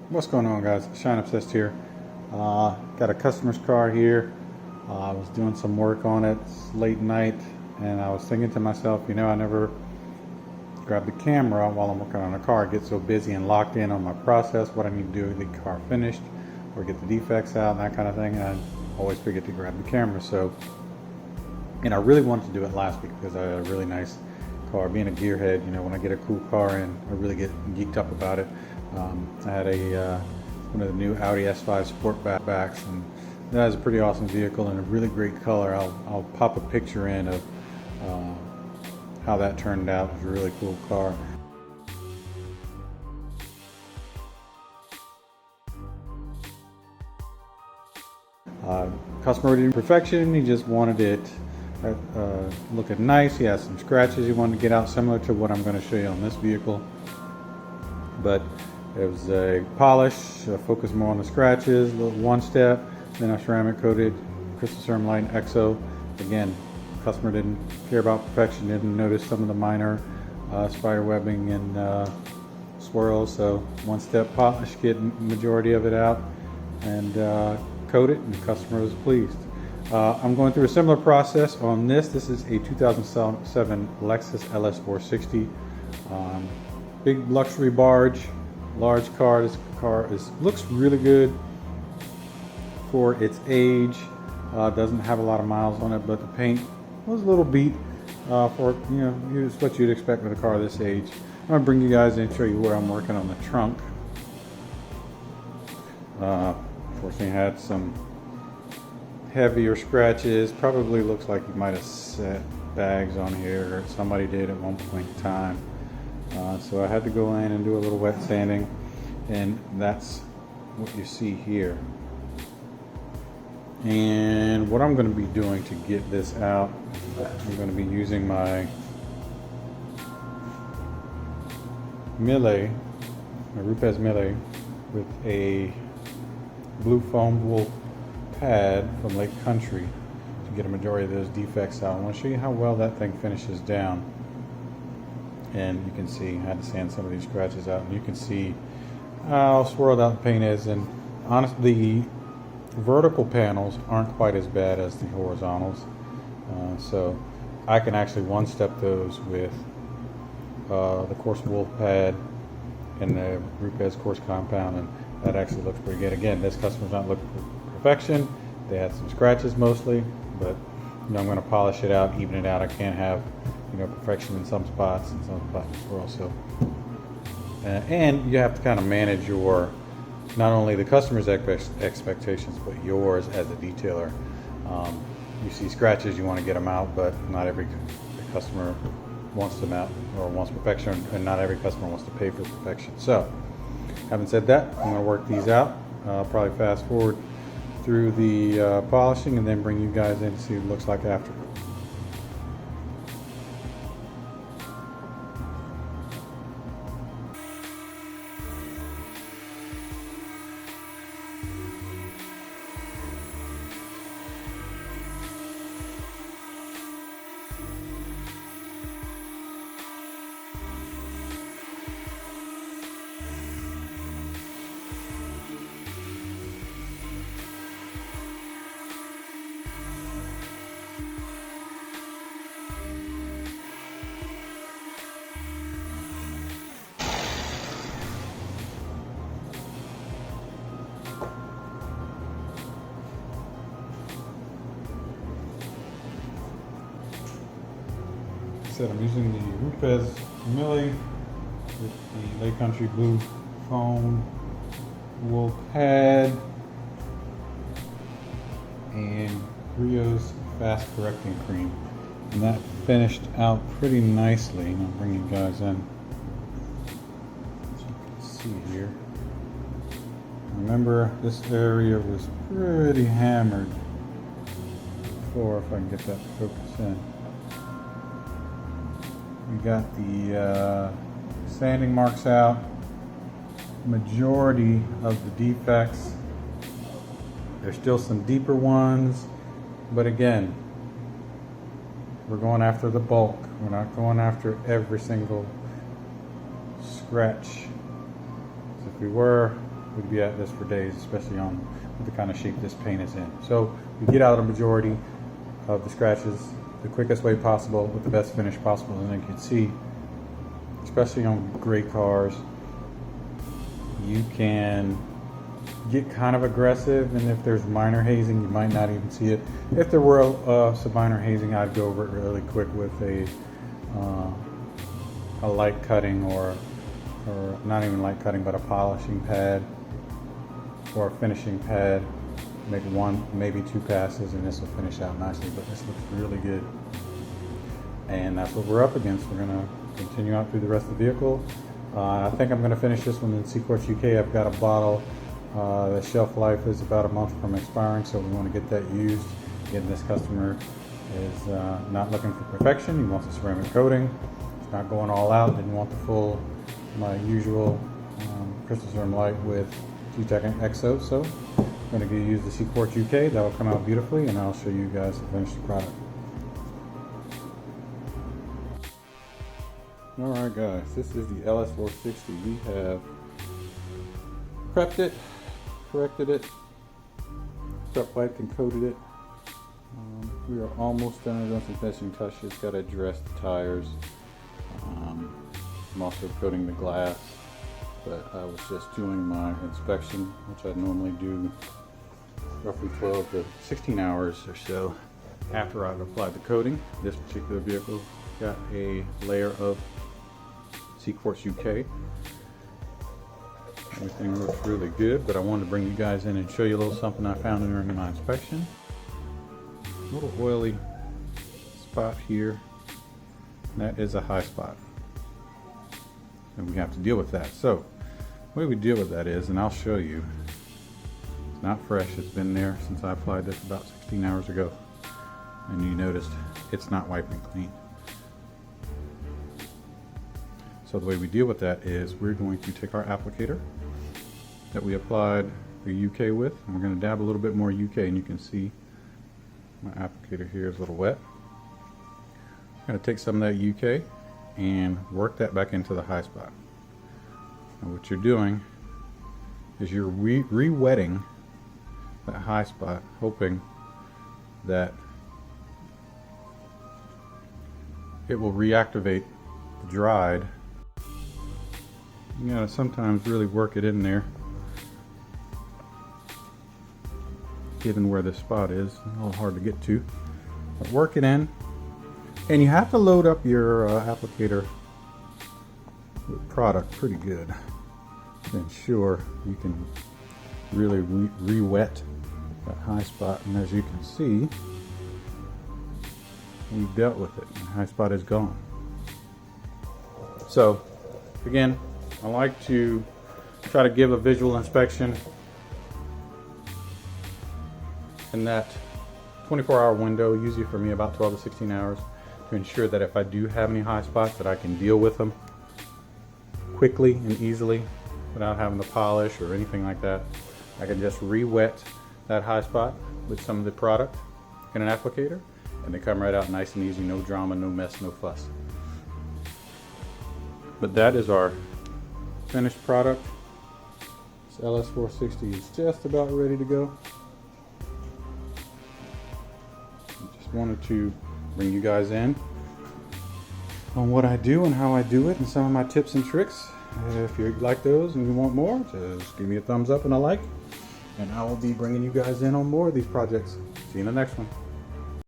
What's going on, guys? Shine Obsessed here. Got a customer's car here. I was doing some work on it. It's late night, and I was thinking to myself, I never grab the camera while I'm working on a car. I get so busy and locked in on my process, what I need to do to get the car finished or get the defects out and that kind of thing. And I always forget to grab the camera. And I really wanted to do it last week because I had a really nice car. Being a gearhead, when I get a cool car and I really get geeked up about it. I had one of the new Audi S5 Sportbacks, and that is a pretty awesome vehicle and a really great color. I'll pop a picture in of how that turned out. It was a really cool car. Customer didn't perfection. He just wanted it looking nice. He has some scratches he wanted to get out, similar to what I'm going to show you on this vehicle. But it was a polish, focus more on the scratches, a little one step, then a ceramic coated crystal Ceramiline EXO. Again, customer didn't care about perfection, didn't notice some of the minor spider webbing and swirls. So one step polish, get majority of it out, and coat it, and the customer was pleased. I'm going through a similar process on this. This is a 2007 Lexus LS460. Big luxury barge, large car. This car looks really good for its age. Doesn't have a lot of miles on it, but the paint was a little beat for it's what you'd expect with a car this age. I'm gonna bring you guys in and show you where I'm working on the trunk. Unfortunately, had some heavier scratches. Probably looks like you might have set bags on here, or somebody did at one point in time. So I had to go in and do a little wet sanding, and that's what you see here. And what I'm going to be doing to get this out, I'm going to be using my Rupes Mille with a blue foam wool pad from Lake Country to get a majority of those defects out. I want to show you how well that thing finishes down. And you can see I had to sand some of these scratches out, and you can see how swirled out the paint is. And honestly, the vertical panels aren't quite as bad as the horizontals, so I can actually one step those with the coarse wool pad and the Rupes coarse compound, and that actually looks pretty good. Again, this customer's not looking for perfection. They had some scratches mostly, but I'm going to polish it out, even it out. I can't have perfection in some spots and some spots as well. So, and you have to kind of manage your, not only the customer's expectations, but yours as a detailer. You see scratches, you want to get them out, but not every customer wants them out or wants perfection, and not every customer wants to pay for perfection. So, having said that, I'm going to work these out. I'll probably fast forward through the polishing and then bring you guys in to see what it looks like after. I'm using the Rupes Mille with the Lake Country blue foam wool pad and Griot's fast correcting cream, and that finished out pretty nicely. And I'll bring you guys in so you can see here. Remember, this area was pretty hammered before, if I can get that to focus in. We got the sanding marks out, majority of the defects. There's still some deeper ones, but again, we're going after the bulk. We're not going after every single scratch. So if we were, we'd be at this for days, especially on the kind of shape this paint is in. So we get out a majority of the scratches the quickest way possible with the best finish possible. And you can see, especially on gray cars, you can get kind of aggressive, and if there's minor hazing you might not even see it. If there were some minor hazing, I'd go over it really quick with a light cutting or not even light cutting, but a polishing pad or a finishing pad. Make one, maybe two passes, and this will finish out nicely. But this looks really good, and that's what we're up against. We're gonna continue out through the rest of the vehicle. I think I'm gonna finish this one in Cquartz UK. I've got a bottle. The shelf life is about a month from expiring, so we want to get that used. Again, this customer is not looking for perfection. He wants a ceramic coating. It's not going all out. Didn't want the full, my usual crystal ceramic light with 2-second XO. So I'm going to use the Cquartz UK. That will come out beautifully, and I'll show you guys the finished product. Alright guys, this is the LS460. We have prepped it, corrected it, prep wiped and coated it. We are almost done. I've done some finishing touches. Got to address the tires. I'm also coating the glass, but I was just doing my inspection, which I normally do roughly 12 to 16 hours or so after I've applied the coating. This particular vehicle got a layer of Cquartz UK. Everything looks really good, but I wanted to bring you guys in and show you a little something I found during my inspection. A little oily spot here. That is a high spot, and we have to deal with that. So the way we deal with that is, and I'll show you, it's not fresh. It's been there since I applied this about 16 hours ago, and you noticed it's not wiping clean. So the way we deal with that is we're going to take our applicator that we applied the UK with, and we're going to dab a little bit more UK, and you can see my applicator here is a little wet. I'm going to take some of that UK and work that back into the high spot. And what you're doing is you're re-wetting that high spot, hoping that it will reactivate the dried. You gotta sometimes really work it in there, given where this spot is. A little hard to get to, but work it in. And you have to load up your applicator with product pretty good to ensure you can really re-wet that high spot. And as you can see, we've dealt with it. The high spot is gone. So again, I like to try to give a visual inspection in that 24-hour window, usually for me about 12 to 16 hours, to ensure that if I do have any high spots, that I can deal with them quickly and easily without having to polish or anything like that. I can just re-wet that high spot with some of the product in an applicator, and they come right out nice and easy, no drama, no mess, no fuss. But that is our finished product. This LS460 is just about ready to go. Just wanted to bring you guys in on what I do and how I do it and some of my tips and tricks. If you like those and you want more, just give me a thumbs up and a like, and I will be bringing you guys in on more of these projects. See you in the next one.